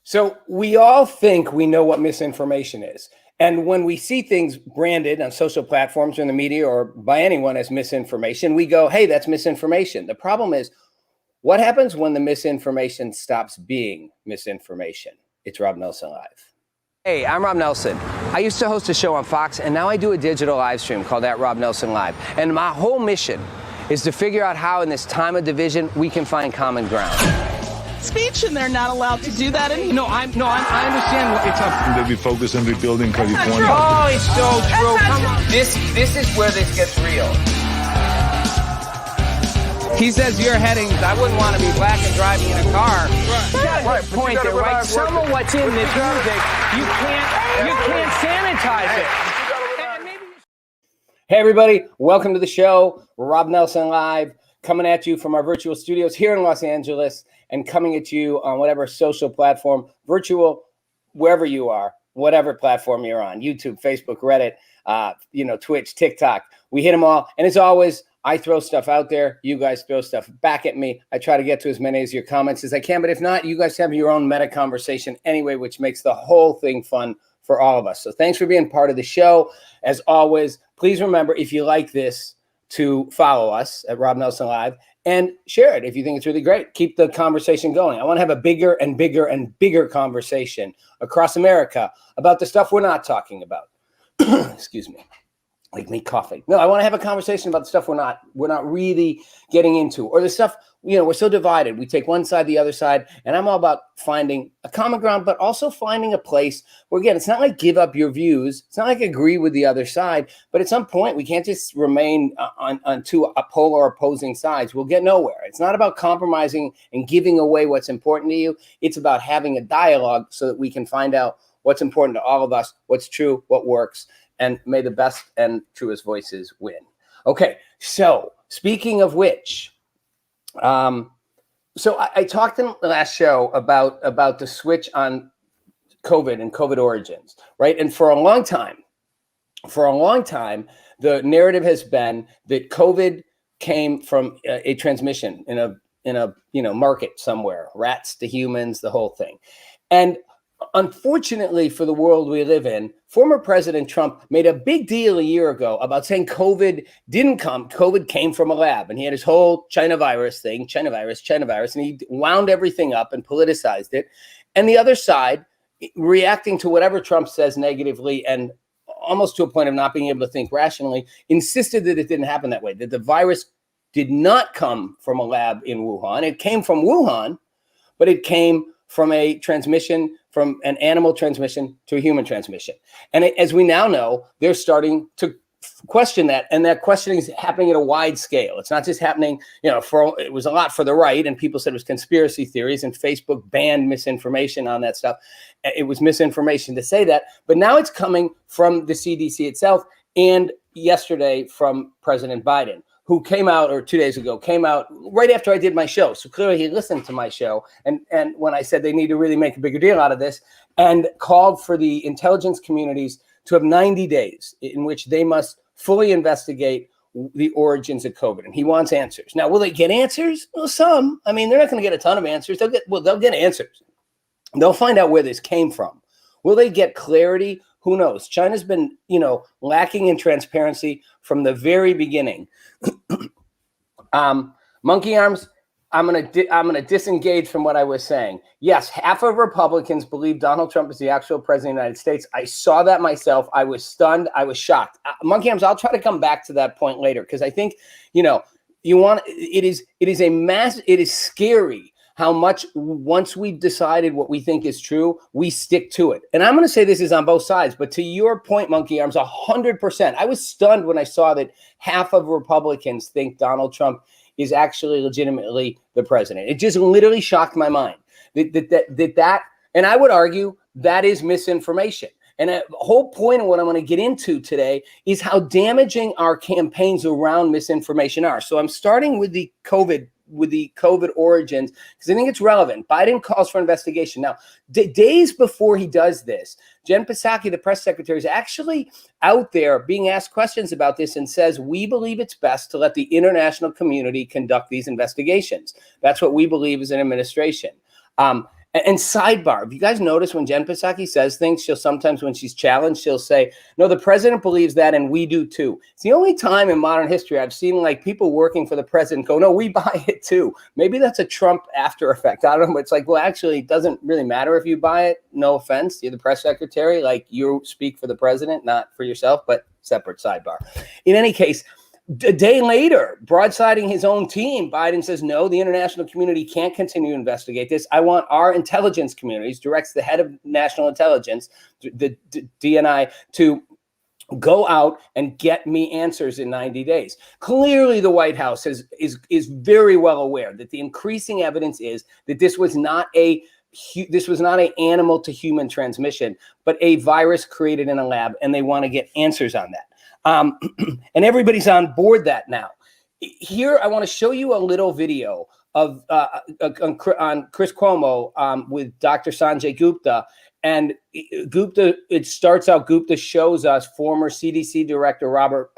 So we all think we know what misinformation is. And when we see things branded on social platforms or in the media or by anyone as misinformation, we go, hey, that's misinformation. The problem is, what happens when the misinformation stops being misinformation? It's Rob Nelson Live. Hey, I'm Rob Nelson. I used to host a show on Fox, and now I do a digital live stream called That Rob Nelson Live. And my whole mission is to figure out how in this time of division we can find common ground. Speech, and they're not allowed to do that anymore. I understand what it's up. They'll be focused on rebuilding California. Oh, it's so true. Come on. This is where this gets real. He says you're heading. I wouldn't want to be black and driving in a car. Right. Point there, right? Some of what's in this music, you can't sanitize it. Hey, everybody! Welcome to the show. Rob Nelson Live, coming at you from our virtual studios here in Los Angeles, and coming at you on whatever social platform, virtual, wherever you are, whatever platform you're on, YouTube, Facebook, Reddit, Twitch, TikTok. We hit them all, and as always, I throw stuff out there. You guys throw stuff back at me. I try to get to as many of your comments as I can, but if not, you guys have your own meta conversation anyway, which makes the whole thing fun for all of us. So thanks for being part of the show. As always, please remember, if you like this, to follow us at Rob Nelson Live and share it if you think it's really great. Keep the conversation going. I want to have a bigger and bigger and bigger conversation across America about the stuff we're not talking about. Excuse me. Like me coughing. No, I want to have a conversation about the stuff we're not really getting into, or the stuff, we're so divided. We take one side, the other side, and I'm all about finding a common ground, but also finding a place where, again, it's not like give up your views. It's not like agree with the other side, but at some point we can't just remain on two polar opposing sides. We'll get nowhere. It's not about compromising and giving away what's important to you. It's about having a dialogue so that we can find out what's important to all of us, what's true, what works, and may the best and truest voices win. Okay, so speaking of which, so I talked in the last show about the switch on COVID and COVID origins, right? And for a long time, the narrative has been that COVID came from a transmission in a market somewhere, rats to humans, the whole thing. And unfortunately for the world we live in, former President Trump made a big deal a year ago about saying COVID didn't come. COVID came from a lab, and he had his whole China virus thing, China virus, and he wound everything up and politicized it. And the other side, reacting to whatever Trump says negatively and almost to a point of not being able to think rationally, insisted that it didn't happen that way, that the virus did not come from a lab in Wuhan. It came from Wuhan, but it came from a transmission, from an animal transmission to a human transmission. And as we now know, they're starting to question that. And that questioning is happening at a wide scale. It's not just happening, it was a lot for the right, and people said it was conspiracy theories, and Facebook banned misinformation on that stuff. It was misinformation to say that. But now it's coming from the CDC itself, and yesterday from President Biden, who came out, or 2 days ago, came out right after I did my show. So clearly he listened to my show. And when I said they need to really make a bigger deal out of this, and called for the intelligence communities to have 90 days in which they must fully investigate the origins of COVID. And he wants answers. Now, will they get answers? Well, some. I mean, they're not going to get a ton of answers. They'll get answers. They'll find out where this came from. Will they get clarity? Who knows? China's been, lacking in transparency from the very beginning. Monkey arms. I'm gonna disengage from what I was saying. Yes, half of Republicans believe Donald Trump is the actual president of the United States. I saw that myself. I was stunned. I was shocked. Monkey arms. I'll try to come back to that point later, because I think it is scary how much, once we've decided what we think is true, we stick to it. And I'm going to say this is on both sides, but to your point, Monkey Arms, 100%. I was stunned when I saw that half of Republicans think Donald Trump is actually legitimately the president. It just literally shocked my mind that, and I would argue that is misinformation. And the whole point of what I'm going to get into today is how damaging our campaigns around misinformation are. So I'm starting with the COVID origins, because I think it's relevant. Biden calls for investigation. Now, days before he does this, Jen Psaki, the press secretary, is actually out there being asked questions about this and says, we believe it's best to let the international community conduct these investigations. That's what we believe as an administration. And sidebar, if you guys notice when Jen Psaki says things, she'll sometimes, when she's challenged, she'll say, no, the president believes that and we do too. It's the only time in modern history I've seen like people working for the president go, no, we buy it too. Maybe that's a Trump after effect. I don't know. But it's like, well, actually, it doesn't really matter if you buy it. No offense. You're the press secretary. Like, you speak for the president, not for yourself, but separate sidebar. In any case, a day later, broadsiding his own team, Biden says, no, the international community can't continue to investigate this. I want our intelligence communities, directs the head of national intelligence, the DNI, to go out and get me answers in 90 days. Clearly, the White House is very well aware that the increasing evidence is that this was not an animal to human transmission, but a virus created in a lab, and they want to get answers on that. And everybody's on board that now. Here, I want to show you a little video of on Chris Cuomo with Dr. Sanjay Gupta. And Gupta, it starts out, Gupta shows us former CDC director Robert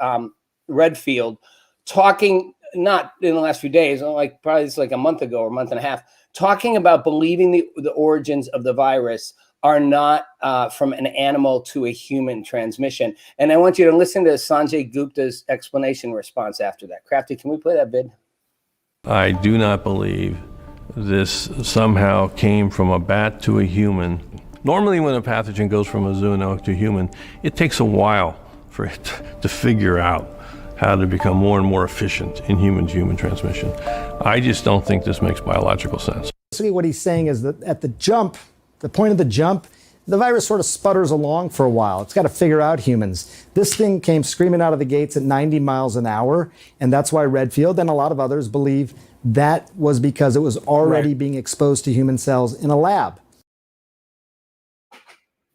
Redfield talking, not in the last few days, like probably it's like a month ago or a month and a half, talking about believing the origins of the virus are not from an animal to a human transmission. And I want you to listen to Sanjay Gupta's explanation response after that. Crafty, can we play that vid? I do not believe this somehow came from a bat to a human. Normally when a pathogen goes from a zoonotic to human, it takes a while for it to figure out how to become more and more efficient in human-to-human transmission. I just don't think this makes biological sense. Basically what he's saying is that at the point of the jump, the virus sort of sputters along for a while. It's got to figure out humans. This thing came screaming out of the gates at 90 miles an hour, and that's why Redfield and a lot of others believe that was because it was already being exposed to human cells in a lab.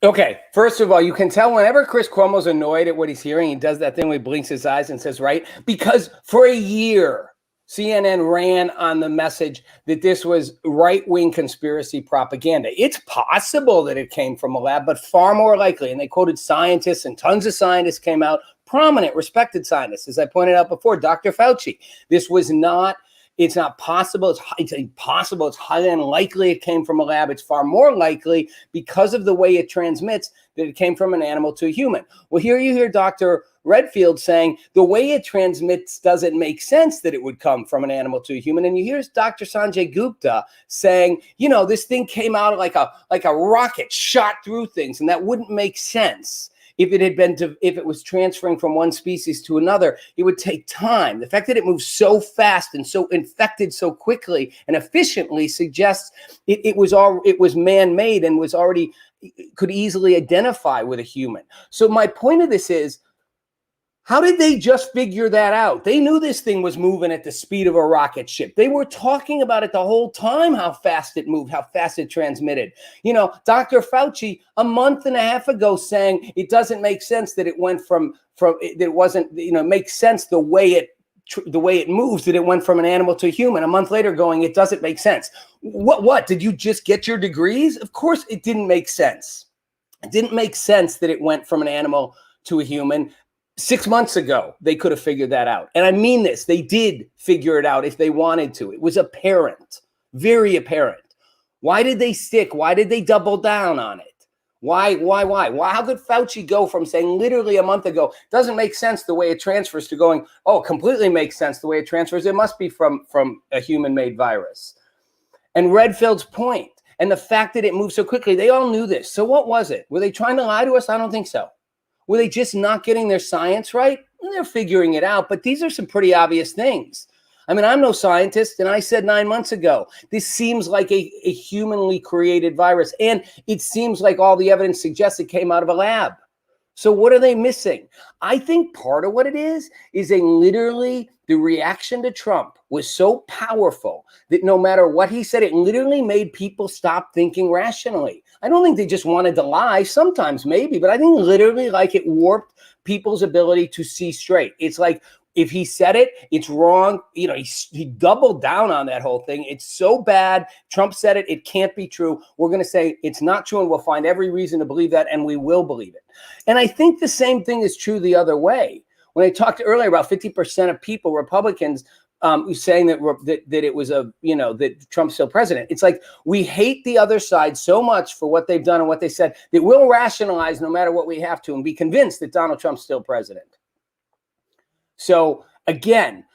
Okay, first of all, you can tell whenever Chris Cuomo's annoyed at what he's hearing, he does that thing where he blinks his eyes and says, right? Because for a year, CNN ran on the message that this was right-wing conspiracy propaganda. It's possible that it came from a lab, but far more likely, and they quoted scientists, and tons of scientists came out, prominent, respected scientists, as I pointed out before, Dr. Fauci. This was not, it's not possible, it's impossible, it's highly unlikely it came from a lab. It's far more likely, because of the way it transmits, that it came from an animal to a human. Well, here you hear Dr. Redfield saying the way it transmits doesn't make sense that it would come from an animal to a human. And you hear Dr. Sanjay Gupta saying, you know, this thing came out like a rocket shot through things, and that wouldn't make sense. If it was transferring from one species to another, it would take time. The fact that it moves so fast and so infected so quickly and efficiently suggests it was man-made and was already could easily identify with a human. So my point of this is, how did they just figure that out? They knew this thing was moving at the speed of a rocket ship. They were talking about it the whole time, how fast it moved, how fast it transmitted. You know, Dr. Fauci, a month and a half ago, saying it doesn't make sense that it went from it wasn't, you know, makes sense the way it moves, that it went from an animal to a human. A month later going, it doesn't make sense. What? Did you just get your degrees? Of course it didn't make sense. It didn't make sense that it went from an animal to a human. 6 months ago, they could have figured that out. And I mean this, they did figure it out if they wanted to. It was apparent, very apparent. Why did they stick? Why did they double down on it? Why? How could Fauci go from saying literally a month ago, doesn't make sense the way it transfers, to going, oh, completely makes sense the way it transfers. It must be from a human-made virus. And Redfield's point, and the fact that it moved so quickly, they all knew this. So what was it? Were they trying to lie to us? I don't think so. Were they just not getting their science right? Well, they're figuring it out, but these are some pretty obvious things. I mean, I'm no scientist, and I said 9 months ago, this seems like a humanly created virus, and it seems like all the evidence suggests it came out of a lab. So what are they missing? I think part of what it is literally the reaction to Trump was so powerful that no matter what he said, it literally made people stop thinking rationally. I don't think they just wanted to lie. Sometimes maybe, but I think literally like it warped people's ability to see straight. It's like, if he said it, it's wrong. You know, he doubled down on that whole thing. It's so bad. Trump said it. It can't be true. We're going to say it's not true, and we'll find every reason to believe that, and we will believe it. And I think the same thing is true the other way. When I talked earlier about 50% of people, Republicans, saying that it was that Trump's still president. It's like we hate the other side so much for what they've done and what they said that we'll rationalize no matter what we have to and be convinced that Donald Trump's still president. So again,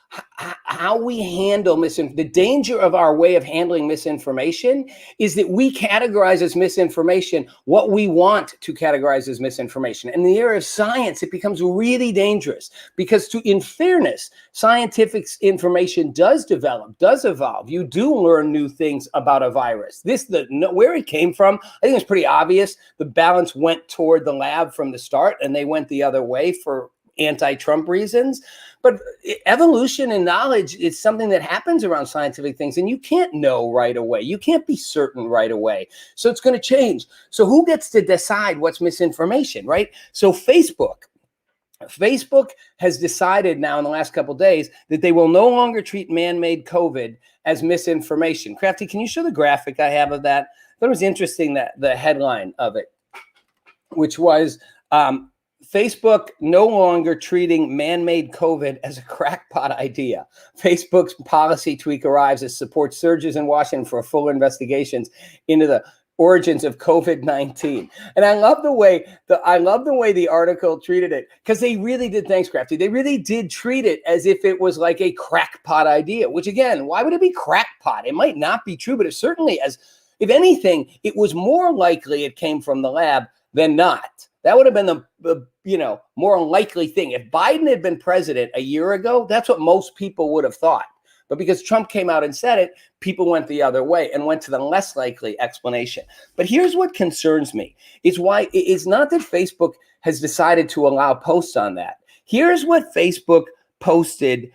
how we handle the danger of our way of handling misinformation is that we categorize as misinformation what we want to categorize as misinformation. And in the era of science, it becomes really dangerous because in fairness, scientific information does develop, does evolve. You do learn new things about a virus. Where it came from, I think it's pretty obvious. The balance went toward the lab from the start, and they went the other way for anti-Trump reasons. But evolution and knowledge is something that happens around scientific things, and you can't know right away. You can't be certain right away. So it's going to change. So who gets to decide what's misinformation, right? So Facebook has decided now in the last couple of days that they will no longer treat man-made COVID as misinformation. Crafty, can you show the graphic I have of that? I thought it was interesting that the headline of it, which was Facebook no longer treating man-made COVID as a crackpot idea. Facebook's policy tweak arrives as support surges in Washington for full investigations into the origins of COVID-19. And I love the way the article treated it, because they really did. Thanks, Crafty. They really did treat it as if it was like a crackpot idea. Which again, why would it be crackpot? It might not be true, but it certainly, if anything, it was more likely it came from the lab than not. That would have been the more likely thing. If Biden had been president a year ago, that's what most people would have thought. But because Trump came out and said it, people went the other way and went to the less likely explanation. But here's what concerns me. It's not that Facebook has decided to allow posts on that. Here's what Facebook posted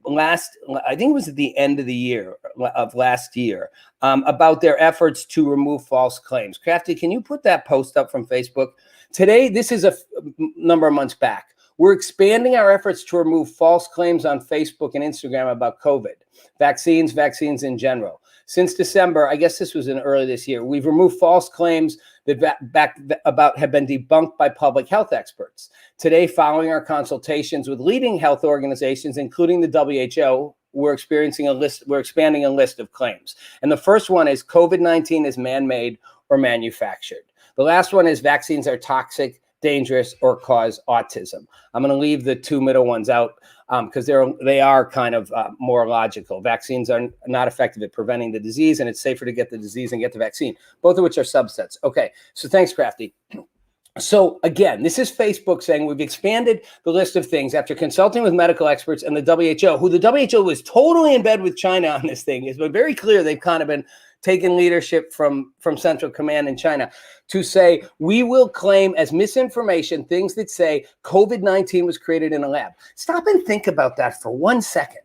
I think it was at the end of the year of last year, about their efforts to remove false claims. Crafty, can you put that post up from Facebook? Today, this is a number of months back. We're expanding our efforts to remove false claims on Facebook and Instagram about COVID, vaccines in general. Since December, I guess this was in early this year, we've removed false claims that have been debunked by public health experts. Today, following our consultations with leading health organizations, including the WHO, we're expanding a list of claims. And the first one is COVID-19 is man-made or manufactured. The last one is vaccines are toxic, dangerous, or cause autism. I'm going to leave the two middle ones out because they are kind of more logical. Vaccines are not effective at preventing the disease, and it's safer to get the disease and get the vaccine, both of which are subsets. Okay, so thanks, Crafty. So again, this is Facebook saying we've expanded the list of things after consulting with medical experts and the WHO, who the WHO was totally in bed with China on this thing. It's been very clear they've kind of been taking leadership from Central Command in China to say we will claim as misinformation things that say COVID-19 was created in a lab. Stop and think about that for 1 second.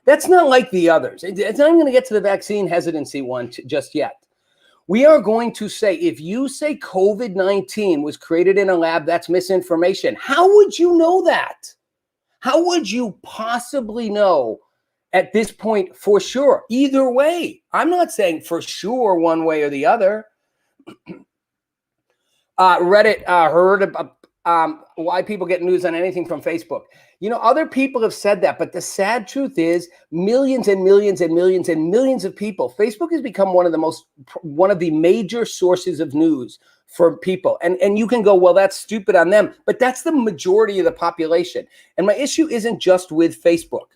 That's not like the others. It's not even going to get to the vaccine hesitancy one just yet. We are going to say, if you say COVID-19 was created in a lab, that's misinformation. How would you know that? How would you possibly know at this point for sure? Either way, I'm not saying for sure one way or the other. Reddit heard about why people get news on anything from Facebook. Other people have said that, but the sad truth is millions and millions and millions and millions of people. Facebook has become one of the major sources of news for people. And you can go, well, that's stupid on them, but that's the majority of the population. And my issue isn't just with Facebook.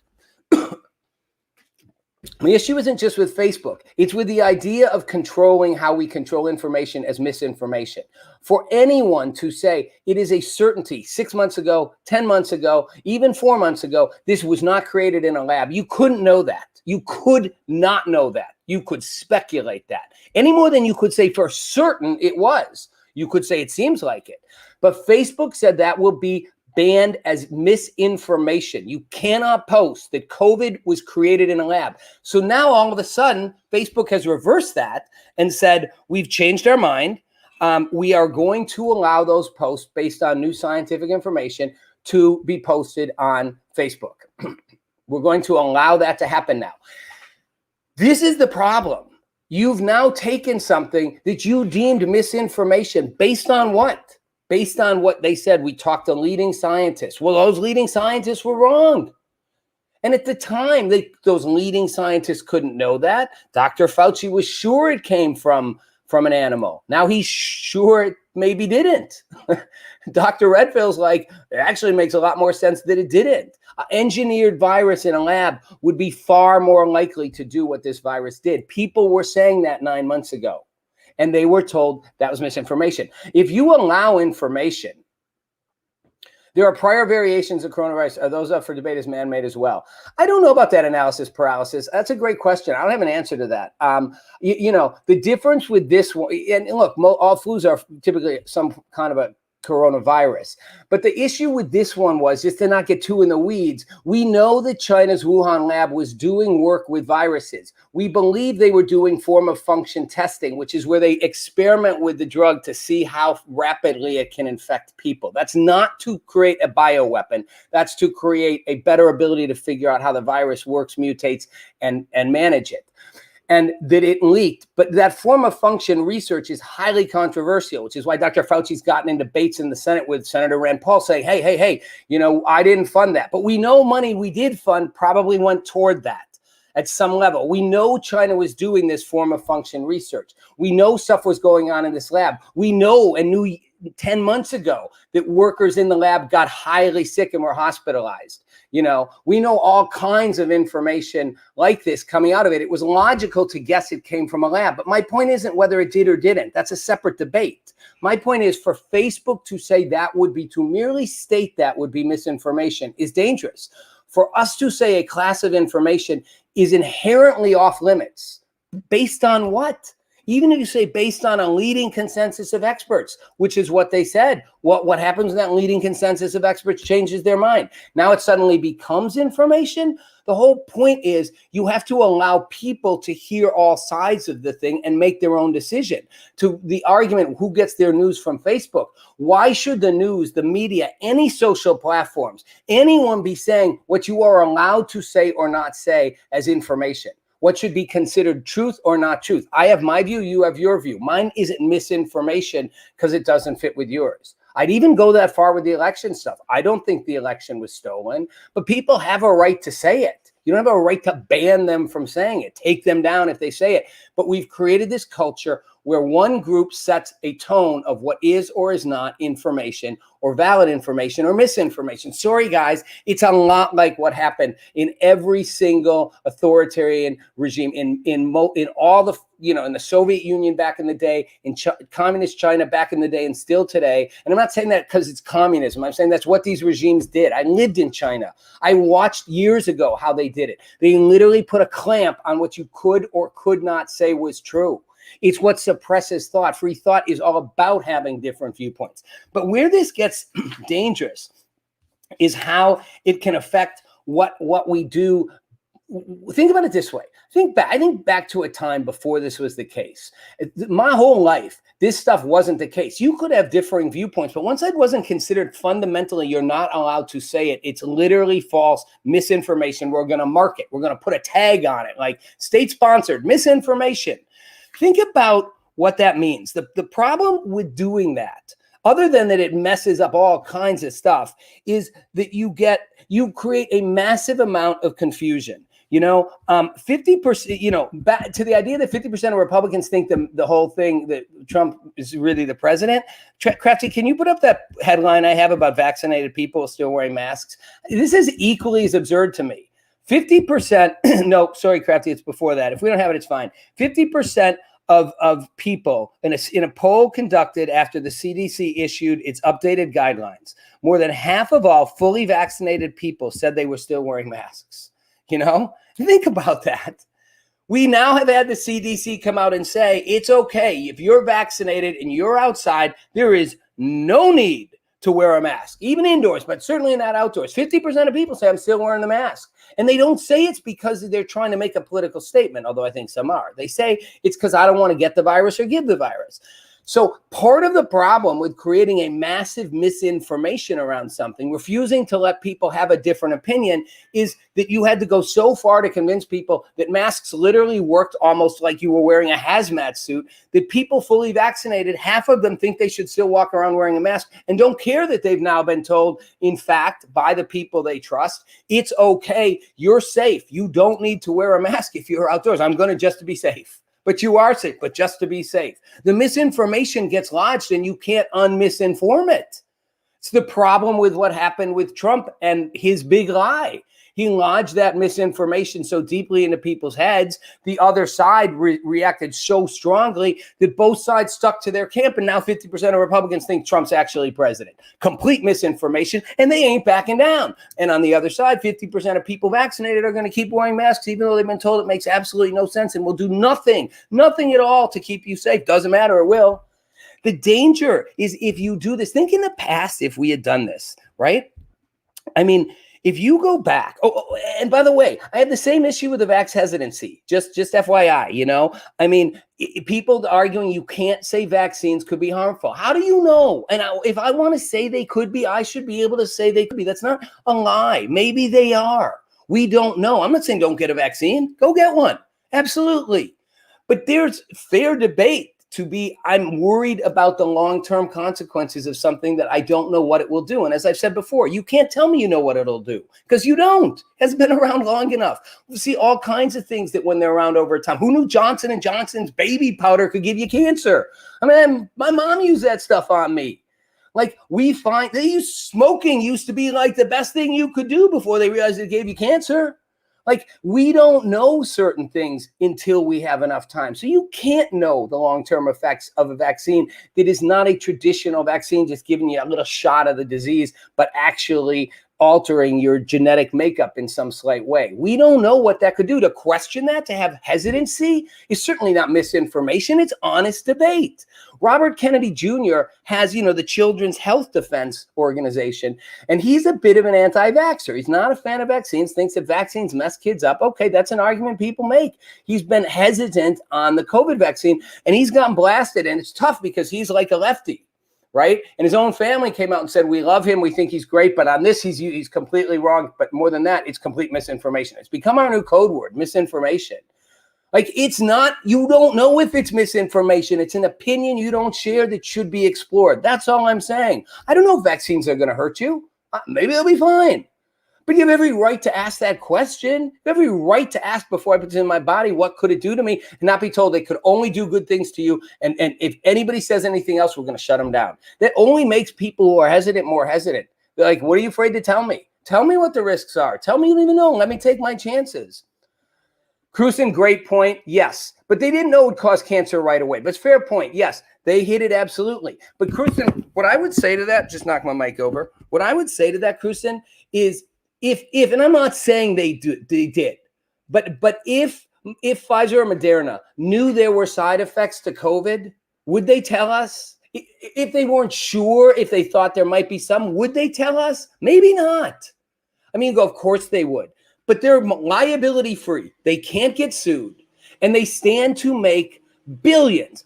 The issue isn't just with Facebook. It's with the idea of controlling how we control information as misinformation. For anyone to say it is a certainty 6 months ago, 10 months ago, even 4 months ago, this was not created in a lab. You couldn't know that. You could not know that. You could speculate that. Any more than you could say for certain it was. You could say it seems like it. But Facebook said that will be banned as misinformation. You cannot post that COVID was created in a lab. So now all of a sudden, Facebook has reversed that and said, we've changed our mind. We are going to allow those posts based on new scientific information to be posted on Facebook. We're going to allow that to happen now. This is the problem. You've now taken something that you deemed misinformation based on what? Based on what they said. We talked to leading scientists. Well, those leading scientists were wrong. And at the time, those leading scientists couldn't know that. Dr. Fauci was sure it came from an animal. Now he's sure it maybe didn't. Dr. Redfield's like, it actually makes a lot more sense that it didn't. An engineered virus in a lab would be far more likely to do what this virus did. People were saying that 9 months ago, and they were told that was misinformation. If you allow information, there are prior variations of coronavirus. Are those up for debate as man-made as well? I don't know about that analysis paralysis. That's a great question. I don't have an answer to that. The difference with this one, and look, all flus are typically some kind of a coronavirus. But the issue with this one was, just to not get too in the weeds, we know that China's Wuhan lab was doing work with viruses. We believe they were doing form of function testing, which is where they experiment with the drug to see how rapidly it can infect people. That's not to create a bioweapon. That's to create a better ability to figure out how the virus works, mutates, and manage it. And that it leaked. But that form of function research is highly controversial, which is why Dr. Fauci's gotten in debates in the Senate with Senator Rand Paul saying, hey, I didn't fund that. But we know money we did fund probably went toward that at some level. We know China was doing this form of function research. We know stuff was going on in this lab. We know and knew 10 months ago that workers in the lab got highly sick and were hospitalized. We know all kinds of information like this coming out of it. It was logical to guess it came from a lab. But my point isn't whether it did or didn't. That's a separate debate. My point is, for Facebook to say that would be, to merely state that would be misinformation, is dangerous. For us to say a class of information is inherently off limits, based on what? Even if you say based on a leading consensus of experts, which is what they said, what happens when that leading consensus of experts changes their mind? Now it suddenly becomes information. The whole point is you have to allow people to hear all sides of the thing and make their own decision. To the argument, who gets their news from Facebook? Why should the news, the media, any social platforms, anyone be saying what you are allowed to say or not say as information? What should be considered truth or not truth? I have my view, you have your view. Mine isn't misinformation because it doesn't fit with yours. I'd even go that far with the election stuff. I don't think the election was stolen, but people have a right to say it. You don't have a right to ban them from saying it, take them down if they say it. But we've created this culture where one group sets a tone of what is or is not information, or valid information, or misinformation. Sorry, guys, it's a lot like what happened in every single authoritarian regime, in all the, in the Soviet Union back in the day, in communist China back in the day, and still today. And I'm not saying that because it's communism. I'm saying that's what these regimes did. I lived in China. I watched years ago how they did it. They literally put a clamp on what you could or could not say was true. It's what suppresses thought. Free thought is all about having different viewpoints. But where this gets dangerous is how it can affect what we do. Think about it this way. I think back to a time before this was the case. My whole life, this stuff wasn't the case. You could have differing viewpoints, but once it wasn't considered fundamentally, you're not allowed to say it. It's literally false misinformation. We're going to mark it. We're going to put a tag on it, like state-sponsored misinformation. Think about what that means. The problem with doing that, other than that it messes up all kinds of stuff, is that you create a massive amount of confusion. 50%, back to the idea that 50% of Republicans think the whole thing that Trump is really the president. Crafty, can you put up that headline I have about vaccinated people still wearing masks? This is equally as absurd to me. 50%, no, sorry, Crafty, it's before that. If we don't have it, it's fine. 50% of people in a poll conducted after the CDC issued its updated guidelines, more than half of all fully vaccinated people said they were still wearing masks. Think about that. We now have had the CDC come out and say it's okay if you're vaccinated and you're outside, there is no need to wear a mask, even indoors, but certainly not outdoors. 50% of people say I'm still wearing the mask. And they don't say it's because they're trying to make a political statement, although I think some are. They say it's because I don't want to get the virus or give the virus. So part of the problem with creating a massive misinformation around something, refusing to let people have a different opinion, is that you had to go so far to convince people that masks literally worked almost like you were wearing a hazmat suit, that people fully vaccinated, half of them think they should still walk around wearing a mask and don't care that they've now been told, in fact, by the people they trust, it's okay, you're safe. You don't need to wear a mask if you're outdoors. I'm going to just to be safe. But you are safe, but just to be safe. The misinformation gets lodged and you can't unmisinform it. It's the problem with what happened with Trump and his big lie. He lodged that misinformation so deeply into people's heads. The other side reacted so strongly that both sides stuck to their camp. And now 50% of Republicans think Trump's actually president. Complete misinformation, and they ain't backing down. And on the other side, 50% of people vaccinated are going to keep wearing masks, even though they've been told it makes absolutely no sense and will do nothing at all to keep you safe. Doesn't matter, it will. The danger is if you do this, think in the past if we had done this, right? I mean, if you go back, and by the way, I have the same issue with the vax hesitancy, just FYI, you know? I mean, people arguing you can't say vaccines could be harmful. How do you know? And if I want to say they could be, I should be able to say they could be. That's not a lie. Maybe they are. We don't know. I'm not saying don't get a vaccine. Go get one. Absolutely. But there's fair debate to be, I'm worried about the long-term consequences of something that I don't know what it will do. And as I've said before, you can't tell me you know what it'll do because you don't. It hasn't been around long enough. We see all kinds of things that when they're around over time. Who knew Johnson & Johnson's baby powder could give you cancer? I mean, my mom used that stuff on me. Like smoking used to be like the best thing you could do before they realized it gave you cancer. Like, we don't know certain things until we have enough time. So you can't know the long-term effects of a vaccine that is not a traditional vaccine, just giving you a little shot of the disease, but actually altering your genetic makeup in some slight way. We don't know what that could do. To question that, to have hesitancy, is certainly not misinformation. It's honest debate. Robert Kennedy Jr. has, the Children's Health Defense Organization, and he's a bit of an anti-vaxxer. He's not a fan of vaccines, thinks that vaccines mess kids up. Okay, that's an argument people make. He's been hesitant on the COVID vaccine, and he's gotten blasted, and it's tough because he's like a lefty. Right? And his own family came out and said, we love him. We think he's great. But on this, he's completely wrong. But more than that, it's complete misinformation. It's become our new code word, misinformation. Like, it's not, you don't know if it's misinformation. It's an opinion you don't share that should be explored. That's all I'm saying. I don't know if vaccines are going to hurt you. Maybe they'll be fine. But you have every right to ask that question. You have every right to ask before I put it in my body, what could it do to me? And not be told they could only do good things to you. And if anybody says anything else, we're going to shut them down. That only makes people who are hesitant more hesitant. They're like, what are you afraid to tell me? Tell me what the risks are. Tell me you don't even know. Let me take my chances. Cruson, great point. Yes. But they didn't know it would cause cancer right away. But it's fair point. Yes. They hit it absolutely. But Cruson, what I would say to that, just knock my mic over. What I would say to that, Cruson, is if, and I'm not saying they did, but if Pfizer or Moderna knew there were side effects to COVID, would they tell us? If they weren't sure, if they thought there might be some, would they tell us? Maybe not. I mean, of course they would, but they're liability free. They can't get sued, and they stand to make billions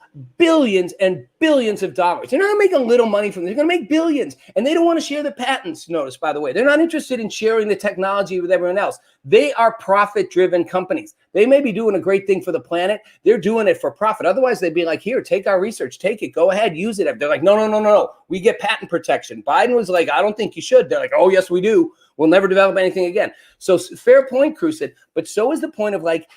and billions of dollars. They're not making a little money from this. They're going to make billions. And they don't want to share the patents, notice, by the way. They're not interested in sharing the technology with everyone else. They are profit-driven companies. They may be doing a great thing for the planet. They're doing it for profit. Otherwise, they'd be like, here, take our research. Take it. Go ahead. Use it. They're like, no. We get patent protection. Biden was like, I don't think you should. They're like, oh, yes, we do. We'll never develop anything again. So fair point, Cruson. But so is the point of like,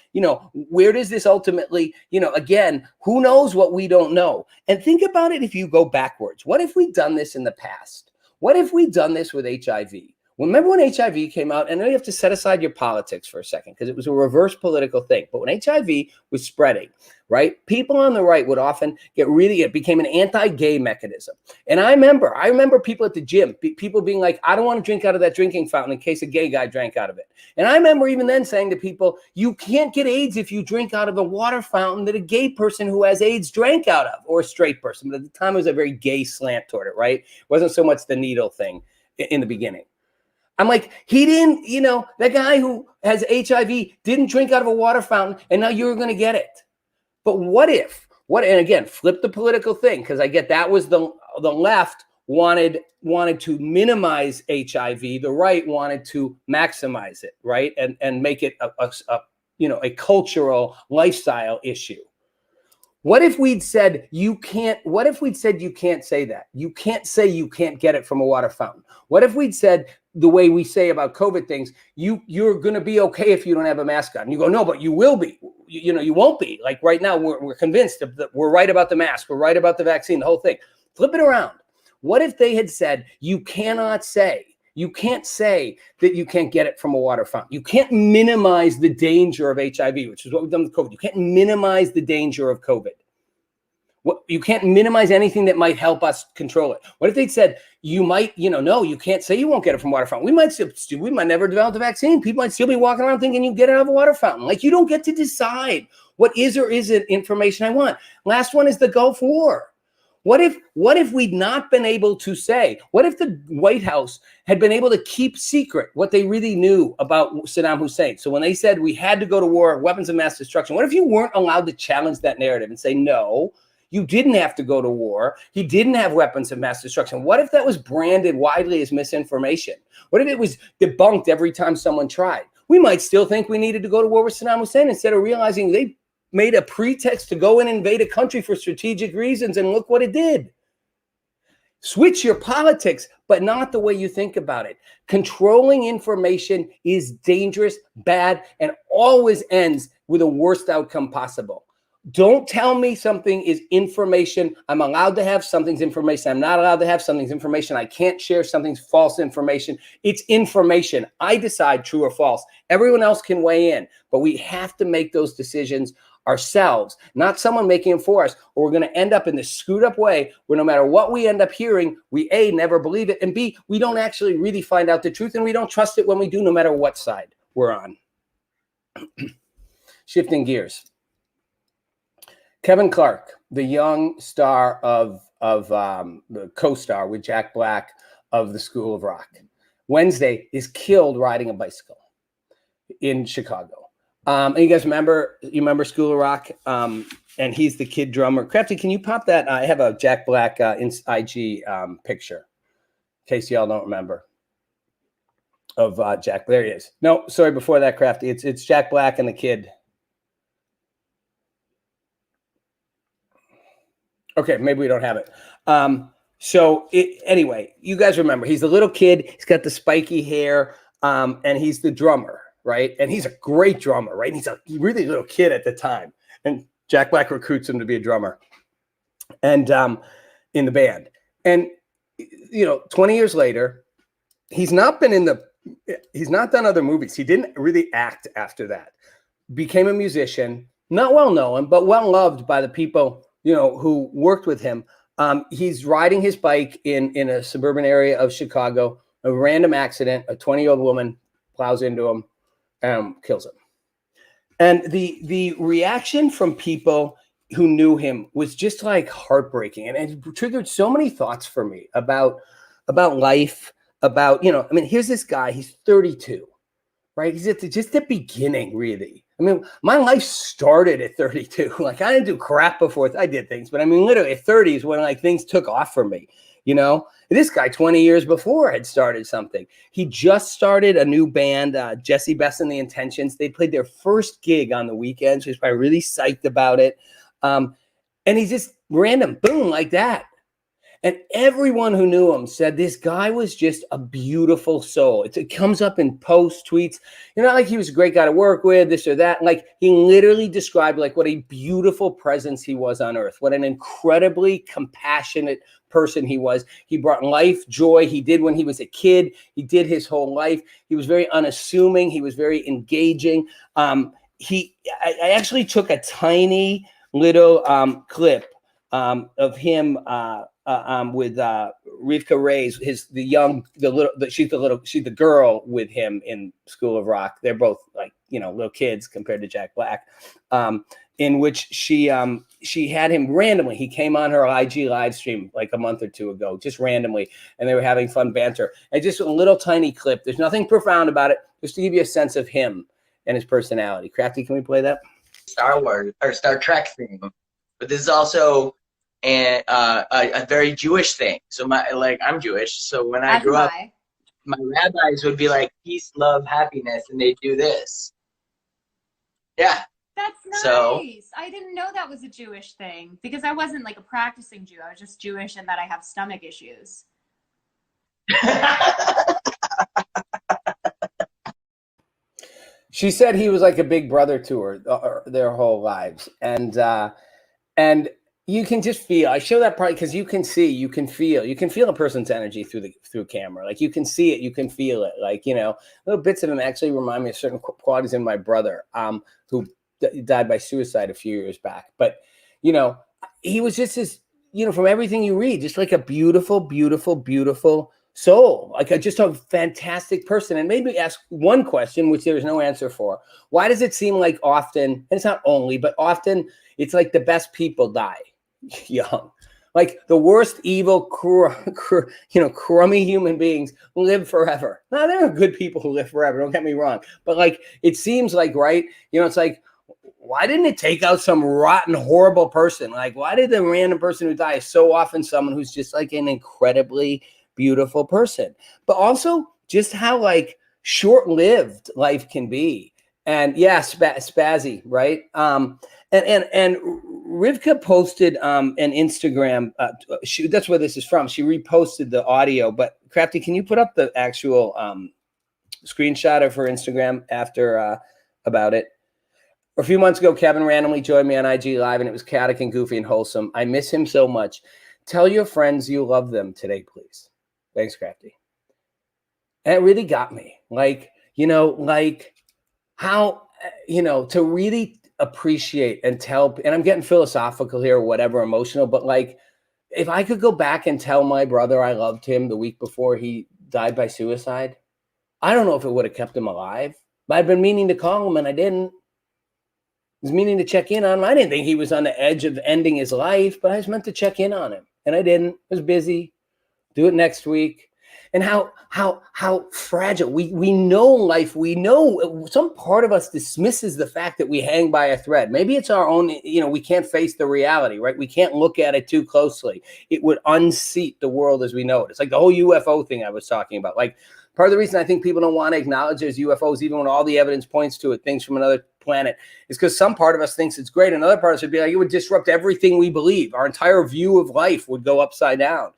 where does this ultimately, again, who knows what we don't know? And think about it if you go backwards. What if we'd done this in the past? What if we'd done this with HIV? Remember when HIV came out, and then you have to set aside your politics for a second because it was a reverse political thing. But when HIV was spreading, right, people on the right would often it became an anti-gay mechanism. And I remember people at the gym, people being like, I don't want to drink out of that drinking fountain in case a gay guy drank out of it. And I remember even then saying to people, you can't get AIDS if you drink out of a water fountain that a gay person who has AIDS drank out of, or a straight person. But at the time, it was a very gay slant toward it, right? It wasn't so much the needle thing in the beginning. I'm like, he didn't, that guy who has HIV didn't drink out of a water fountain, and now you're going to get it. But what if And again, flip the political thing, because I get that was the left wanted to minimize HIV, the right wanted to maximize it, right, and make it a cultural lifestyle issue. What if we'd said you can't? What if we'd said you can't say that? You can't say you can't get it from a water fountain. What if we'd said the way we say about COVID things, you're going to be okay if you don't have a mask on? You go, no, but you will be. You won't be. Like right now, we're convinced that we're right about the mask. We're right about the vaccine, the whole thing. Flip it around. What if they had said you can't say that you can't get it from a water fountain? You can't minimize the danger of HIV, which is what we've done with COVID. You can't minimize the danger of COVID. You can't minimize anything that might help us control it. What if they'd said you might, no, you can't say you won't get it from water fountain. We might never develop the vaccine. People might still be walking around thinking you get it out of a water fountain. Like, you don't get to decide what is or isn't information I want. Last one is the Gulf War. What if we'd not been able to say, what if the White House had been able to keep secret what they really knew about Saddam Hussein? So when they said we had to go to war, weapons of mass destruction, what if you weren't allowed to challenge that narrative and say, no, you didn't have to go to war. He didn't have weapons of mass destruction. What if that was branded widely as misinformation? What if it was debunked every time someone tried? We might still think we needed to go to war with Saddam Hussein instead of realizing they made a pretext to go and invade a country for strategic reasons, and look what it did. Switch your politics, but not the way you think about it. Controlling information is dangerous, bad, and always ends with the worst outcome possible. Don't tell me something is information. I'm allowed to have something's information. I'm not allowed to have something's information. I can't share something's false information. It's information. I decide true or false. Everyone else can weigh in, but we have to make those decisions ourselves, not someone making them for us, or we're going to end up in this screwed up way where no matter what we end up hearing, we A, never believe it, and B, we don't actually really find out the truth, and we don't trust it when we do, no matter what side we're on. Shifting gears. Kevin Clark, the young star of the co-star with Jack Black of the School of Rock, Wednesday is killed riding a bicycle in Chicago. And you guys remember School of Rock? And he's the kid drummer. Crafty, can you pop that? I have a Jack Black IG picture, in case y'all don't remember, of Jack. There he is. No, sorry, before that, Crafty. It's Jack Black and the kid. Okay, maybe we don't have it. Anyway, you guys remember, he's the little kid. He's got the spiky hair, and he's the drummer. Right. And he's a great drummer. Right. And he's a really little kid at the time. And Jack Black recruits him to be a drummer and in the band. And, 20 years later, he's not done other movies. He didn't really act after that. Became a musician, not well known, but well loved by the people, who worked with him. He's riding his bike in a suburban area of Chicago. A random accident, a 20-year-old woman plows into him. Kills him. And the reaction from people who knew him was just like heartbreaking. And it triggered so many thoughts for me about life, here's this guy, he's 32, right? He's at just the beginning, really. My life started at 32. Like, I didn't do crap before I did things, but literally at 30 is when things took off for me. This guy 20 years before had started something. He just started a new band, Jesse Best and the Intentions. They played their first gig on the weekend. So he's probably really psyched about it. And he's just random, boom, like that. And everyone who knew him said this guy was just a beautiful soul. It comes up in post tweets. Not like he was a great guy to work with, this or that. Like, he literally described what a beautiful presence he was on earth. What an incredibly compassionate person he was. He brought life, joy. He did when he was a kid. He did his whole life. He was very unassuming. He was very engaging. I actually took a tiny little clip of him with Rivka Reyes, she's the girl with him in School of Rock. They're both little kids compared to Jack Black. In which she had him randomly. He came on her IG live stream like a month or two ago, just randomly, and they were having fun banter. And just a little tiny clip. There's nothing profound about it, just to give you a sense of him and his personality. Crafty, can we play that? Star Wars or Star Trek theme. but this is also a very Jewish thing. So I'm Jewish. So when I grew up, my rabbis would be like, peace, love, happiness, and they'd do this. Yeah. That's nice. So, I didn't know that was a Jewish thing because I wasn't like a practicing Jew. I was just Jewish and that I have stomach issues. She said he was like a big brother to her their whole lives, and you can just feel. I show that part because you can feel a person's energy through camera. Like you can see it, you can feel it. Like, you know, little bits of him actually remind me of certain qualities in my brother, who died by suicide a few years back. But, you know, he was just this, you know, from everything you read, just like a beautiful, beautiful, beautiful soul, like just a fantastic person. And maybe ask one question, which there is no answer for. Why does it seem like often, and it's not only, but often it's like the best people die young? Like the worst evil, crummy human beings live forever. Now, there are good people who live forever, don't get me wrong. But like, it seems like, right? You know, it's like, why didn't it take out some rotten, horrible person? Like, why did the random person who dies so often someone who's just like an incredibly beautiful person? But also just how like short-lived life can be. And yeah, spazzy, right? And Rivka posted an Instagram. That's where this is from. She reposted the audio. But Crafty, can you put up the actual screenshot of her Instagram after about it? A few months ago, Kevin randomly joined me on IG Live, and it was chaotic and goofy and wholesome. I miss him so much. Tell your friends you love them today, please. Thanks, Crafty. And it really got me. Like, you know, like how, you know, to really appreciate and tell, and I'm getting philosophical here or whatever, emotional, but like, if I could go back and tell my brother I loved him the week before he died by suicide, I don't know if it would have kept him alive, but I've been meaning to call him and I didn't. I was meaning to check in on him. I didn't think he was on the edge of ending his life, but I was meant to check in on him and I didn't. I was busy. Do it next week. And how fragile we know life. We know some part of us dismisses the fact that we hang by a thread. Maybe it's our own, you know, we can't face the reality, right? We can't look at it too closely. It would unseat the world as we know it. It's like the whole UFO thing I was talking about. Like part of the reason I think people don't want to acknowledge there's UFOs, even when all the evidence points to it, things from another planet, is because some part of us thinks it's great. Another part of us would be like, it would disrupt everything we believe. Our entire view of life would go upside down.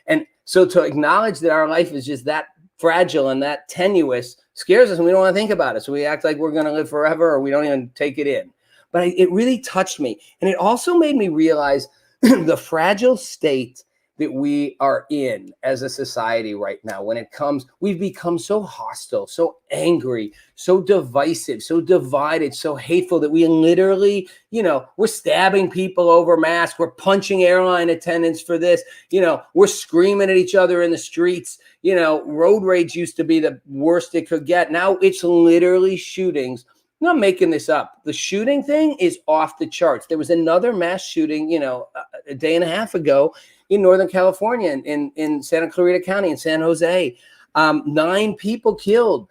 And so to acknowledge that our life is just that fragile and that tenuous scares us, and we don't want to think about it. So we act like we're going to live forever, or we don't even take it in. But it really touched me. And it also made me realize the fragile state that we are in as a society right now. When it comes, we've become so hostile, so angry, so divisive, so divided, so hateful that we literally, you know, we're stabbing people over masks. We're punching airline attendants for this. You know, we're screaming at each other in the streets. You know, road rage used to be the worst it could get. Now it's literally shootings. I'm not making this up. The shooting thing is off the charts. There was another mass shooting, you know, a day and a half ago in Northern California, in Santa Clarita County, in San Jose. 9 people killed,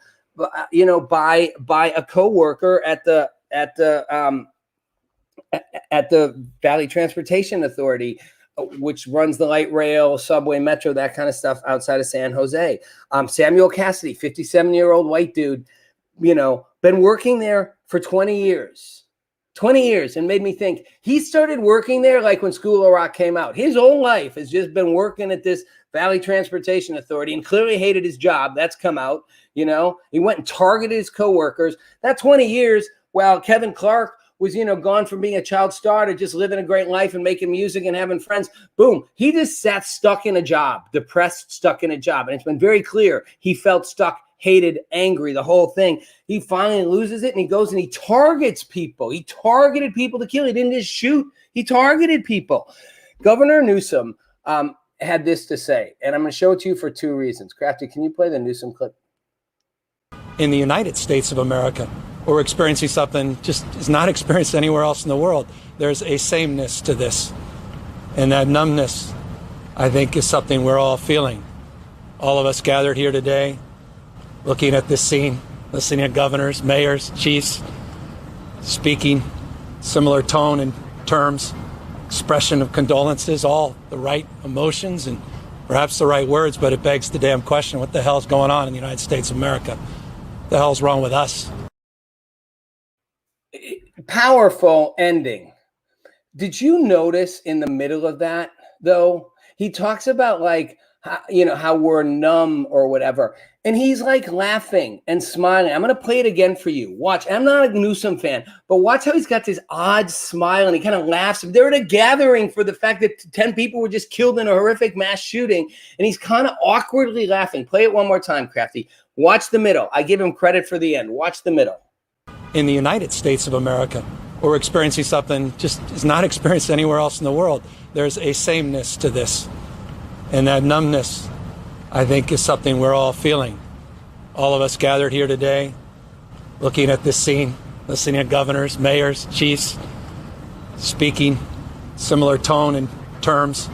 you know, by a coworker at the Valley Transportation Authority, which runs the light rail, subway, metro, that kind of stuff outside of San Jose. Samuel Cassidy, 57-year-old white dude, you know, been working there for 20 years. 20 years, and made me think he started working there like when School of Rock came out. His whole life has just been working at this Valley Transportation Authority and clearly hated his job. That's come out, you know. He went and targeted his coworkers. That 20 years, while Kevin Clark was, you know, gone from being a child star to just living a great life and making music and having friends, boom, he just sat stuck in a job, depressed, stuck in a job. And it's been very clear he felt stuck, hated, angry, the whole thing. He finally loses it and he goes and he targets people. He targeted people to kill. He didn't just shoot. He targeted people. Governor Newsom had this to say, and I'm going to show it to you for 2 reasons. Crafty, can you play the Newsom clip? In the United States of America, we're experiencing something just is not experienced anywhere else in the world. There's a sameness to this. And that numbness, I think, is something we're all feeling. All of us gathered here today, looking at this scene, listening to governors, mayors, chiefs, speaking similar tone and terms. expression of condolences, all the right emotions and perhaps the right words, but it begs the damn question, what the hell's going on in the United States of America? What the hell's wrong with us? Powerful ending. Did you notice in the middle of that, though, he talks about like, how we're numb or whatever. And he's like laughing and smiling. I'm going to play it again for you. Watch. I'm not a Newsom fan, but watch how he's got this odd smile and he kind of laughs. They're at a gathering for the fact that 10 people were just killed in a horrific mass shooting. And he's kind of awkwardly laughing. Play it one more time, Crafty. Watch the middle. I give him credit for the end. Watch the middle. In the United States of America, we're experiencing something just is not experienced anywhere else in the world. There's a sameness to this. And that numbness, I think, is something we're all feeling. All of us gathered here today, looking at this scene, listening to governors, mayors, chiefs, speaking similar tone and terms,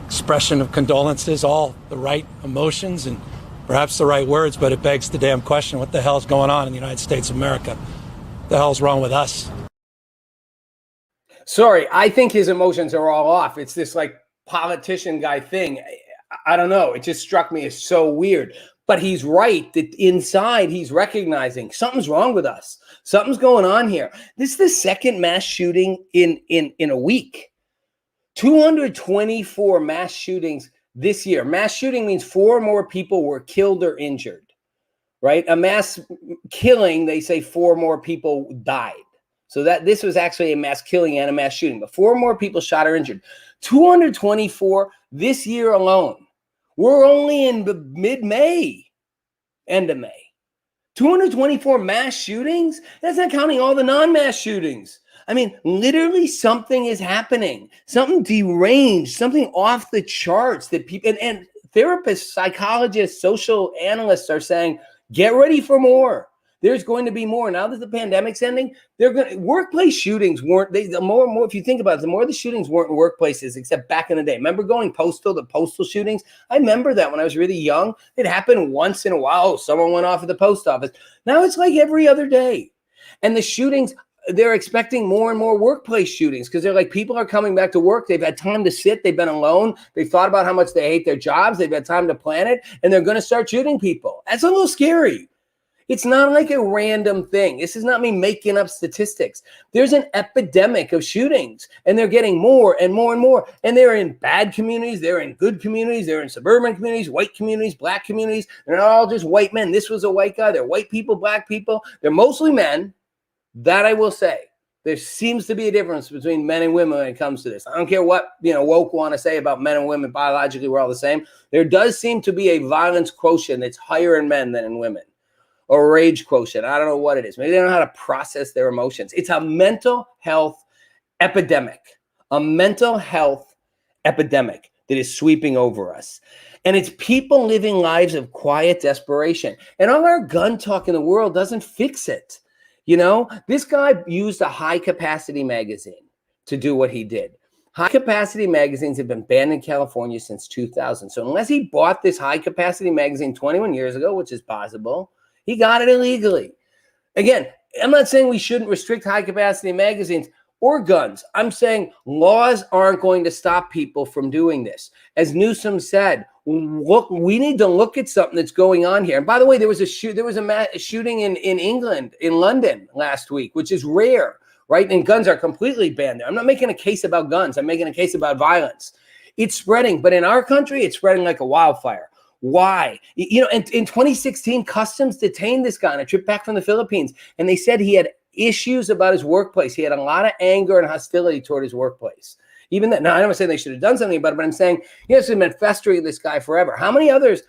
expression of condolences, all the right emotions and perhaps the right words, but it begs the damn question, what the hell's going on in the United States of America? What the hell's wrong with us? Sorry, I think his emotions are all off. It's this like politician guy thing. I don't know. It just struck me as so weird. But he's right that inside he's recognizing something's wrong with us. Something's going on here. This is the second mass shooting in a week. 224 mass shootings this year. Mass shooting means 4 more people were killed or injured, right? A mass killing, they say 4 more people died. So that this was actually a mass killing and a mass shooting, but 4 more people shot or injured. 224 this year alone. We're only in the mid-May, end of May. 224 mass shootings? That's not counting all the non-mass shootings. I mean, literally something is happening. Something deranged, something off the charts that people, and therapists, psychologists, social analysts are saying, get ready for more. There's going to be more. Now that the pandemic's ending, workplace shootings weren't, the more and more, if you think about it, the more the shootings weren't in workplaces, except back in the day. Remember going the postal shootings? I remember that when I was really young. It happened once in a while. Oh, someone went off at the post office. Now it's like every other day. And the shootings, they're expecting more and more workplace shootings because they're like, people are coming back to work. They've had time to sit. They've been alone. They've thought about how much they hate their jobs. They've had time to plan it. And they're going to start shooting people. That's a little scary. It's not like a random thing. This is not me making up statistics. There's an epidemic of shootings, and they're getting more and more and more. And they're in bad communities. They're in good communities. They're in suburban communities, white communities, black communities. They're not all just white men. This was a white guy. They're white people, black people. They're mostly men. That I will say. There seems to be a difference between men and women when it comes to this. I don't care what, woke want to say about men and women. Biologically, we're all the same. There does seem to be a violence quotient that's higher in men than in women. Or rage quotient. I don't know what it is. Maybe they don't know how to process their emotions. It's a mental health epidemic. A mental health epidemic that is sweeping over us. And it's people living lives of quiet desperation. And all our gun talk in the world doesn't fix it. This guy used a high-capacity magazine to do what he did. High-capacity magazines have been banned in California since 2000. So unless he bought this high-capacity magazine 21 years ago, which is possible, he got it illegally. Again, I'm not saying we shouldn't restrict high-capacity magazines or guns. I'm saying laws aren't going to stop people from doing this. As Newsom said, look, we need to look at something that's going on here. And by the way, there was a shooting in England, in London last week, which is rare, right? And guns are completely banned there. I'm not making a case about guns. I'm making a case about violence. It's spreading, but in our country, it's spreading like a wildfire. Why? In 2016, Customs detained this guy on a trip back from the Philippines, and they said he had issues about his workplace. He had a lot of anger and hostility toward his workplace. Even that, now I'm not saying they should have done something about it, but I'm saying, it's been festering this guy forever. How many other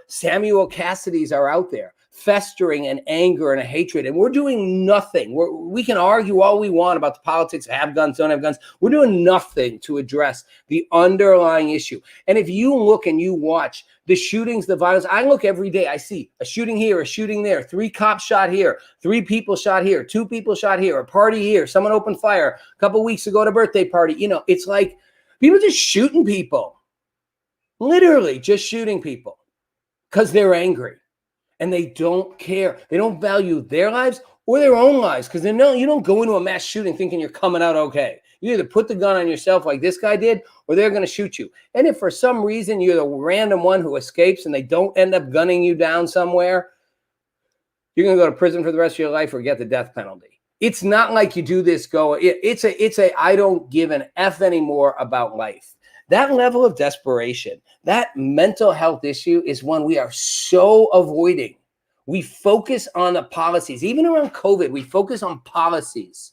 Samuel Cassidys are out there festering and anger and a hatred, and we're doing nothing. We can argue all we want about the politics of have guns, don't have guns. We're doing nothing to address the underlying issue. And if you look and you watch the shootings, the violence, I look every day, I see a shooting here, a shooting there, 3 cops shot here, 3 people shot here, 2 people shot here, a party here, someone opened fire a couple weeks ago at a birthday party. It's like people just shooting people, literally just shooting people because they're angry. And they don't care. They don't value their lives or their own lives, because you don't go into a mass shooting thinking you're coming out okay. You either put the gun on yourself like this guy did, or they're going to shoot you. And if for some reason you're the random one who escapes and they don't end up gunning you down somewhere, you're going to go to prison for the rest of your life or get the death penalty. It's not like you do this it's a I don't give an F anymore about life. That level of desperation, that mental health issue is one we are so avoiding. We focus on the policies. Even around COVID, we focus on policies.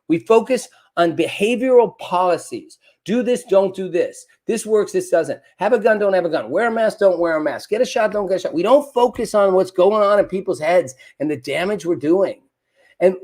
We focus on behavioral policies. Do this, don't do this. This works, this doesn't. Have a gun, don't have a gun. Wear a mask, don't wear a mask. Get a shot, don't get a shot. We don't focus on what's going on in people's heads and the damage we're doing. And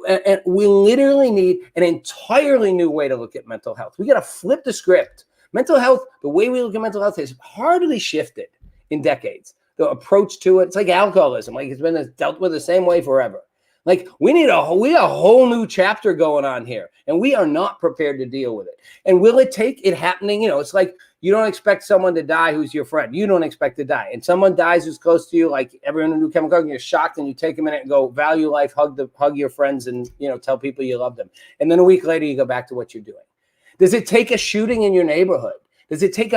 we literally need an entirely new way to look at mental health. We got to flip the script. Mental health, the way we look at mental health has hardly shifted in decades. The approach to it, it's like alcoholism. Like it's been dealt with the same way forever. Like we got a whole new chapter going on here, and we are not prepared to deal with it. And will it take it happening? It's like you don't expect someone to die who's your friend. You don't expect to die. And someone dies who's close to you, like everyone in New Chemical, and you're shocked, and you take a minute and go value life, hug your friends, and tell people you love them. And then a week later, you go back to what you're doing. Does it take a shooting in your neighborhood? Does it take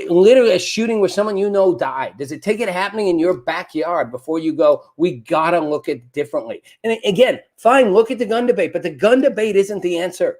literally a shooting where someone died? Does it take it happening in your backyard before you go, we got to look at it differently? And again, fine, look at the gun debate, but the gun debate isn't the answer.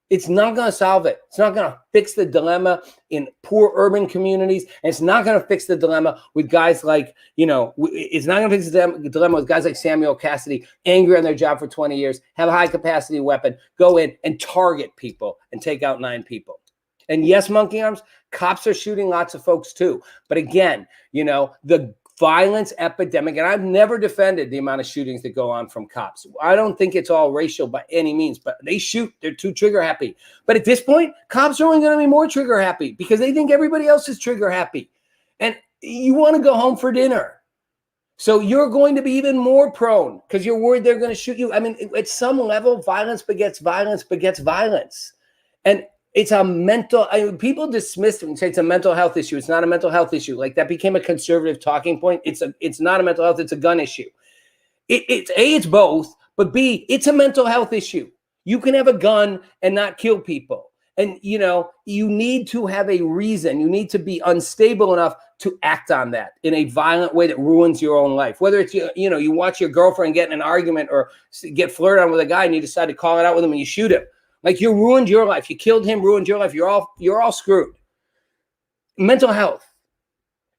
It's not going to solve it. It's not going to fix the dilemma in poor urban communities. And it's not going to fix the dilemma with guys like, it's not going to fix the dilemma with guys like Samuel Cassidy, angry on their job for 20 years, have a high capacity weapon, go in and target people and take out 9 people. And yes, monkey arms, cops are shooting lots of folks too. But again, the violence epidemic, and I've never defended the amount of shootings that go on from cops. I don't think it's all racial by any means, but they shoot. They're too trigger happy. But at this point, cops are only going to be more trigger happy because they think everybody else is trigger happy. And you want to go home for dinner. So you're going to be even more prone because you're worried they're going to shoot you. I mean, at some level, violence begets violence begets violence. And it's a mental, people dismiss it and say it's a mental health issue. It's not a mental health issue. Like that became a conservative talking point. It's not a mental health, it's a gun issue. It's both, but B, it's a mental health issue. You can have a gun and not kill people. And, you need to have a reason. You need to be unstable enough to act on that in a violent way that ruins your own life. Whether it's, you watch your girlfriend get in an argument or get flirted on with a guy and you decide to call it out with him and you shoot him. Like you ruined your life. You killed him, ruined your life. You're all screwed. Mental health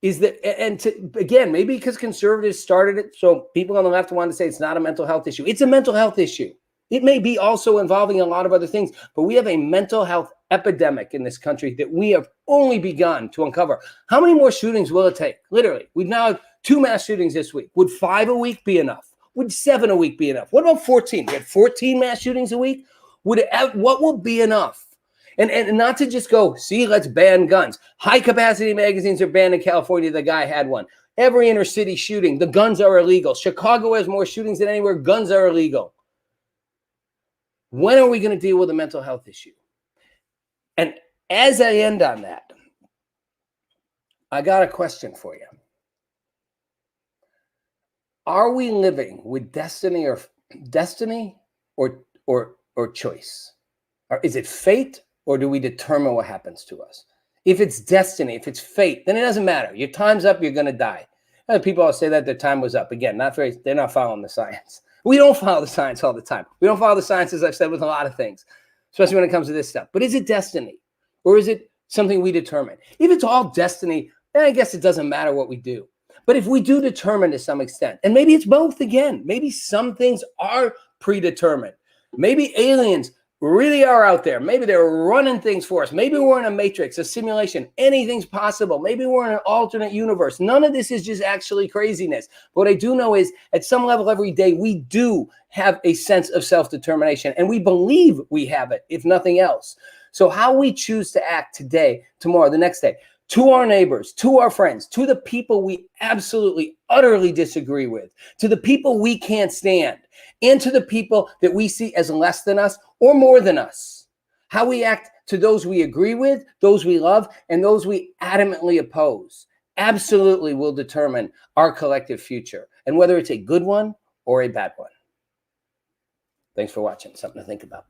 is that, and again, maybe because conservatives started it, so people on the left want to say it's not a mental health issue. It's a mental health issue. It may be also involving a lot of other things, but we have a mental health epidemic in this country that we have only begun to uncover. How many more shootings will it take? Literally, we've now had 2 mass shootings this week. Would 5 a week be enough? Would 7 a week be enough? What about 14? We had 14 mass shootings a week. What will be enough? And not to just go, see, let's ban guns. High capacity magazines are banned in California. The guy had one. Every inner city shooting, the guns are illegal. Chicago has more shootings than anywhere. Guns are illegal. When are we going to deal with a mental health issue? And as I end on that, I got a question for you. Are we living with destiny or choice? Or is it fate, or do we determine what happens to us? If it's destiny, if it's fate, then it doesn't matter. Your time's up, you're going to die. People always say that their time was up. Again, they're not following the science. We don't follow the science all the time. We don't follow the science, as I've said, with a lot of things, especially when it comes to this stuff. But is it destiny, or is it something we determine? If it's all destiny, then I guess it doesn't matter what we do. But if we do determine to some extent, and maybe it's both again, maybe some things are predetermined. Maybe aliens really are out there. Maybe they're running things for us. Maybe we're in a matrix, a simulation. Anything's possible. Maybe we're in an alternate universe. None of this is just actually craziness. But what I do know is at some level every day, we do have a sense of self-determination, and we believe we have it, if nothing else. So how we choose to act today, tomorrow, the next day, to our neighbors, to our friends, to the people we absolutely, utterly disagree with, to the people we can't stand, and to the people that we see as less than us or more than us. How we act to those we agree with, those we love, and those we adamantly oppose absolutely will determine our collective future, and whether it's a good one or a bad one. Thanks for watching. Something to think about.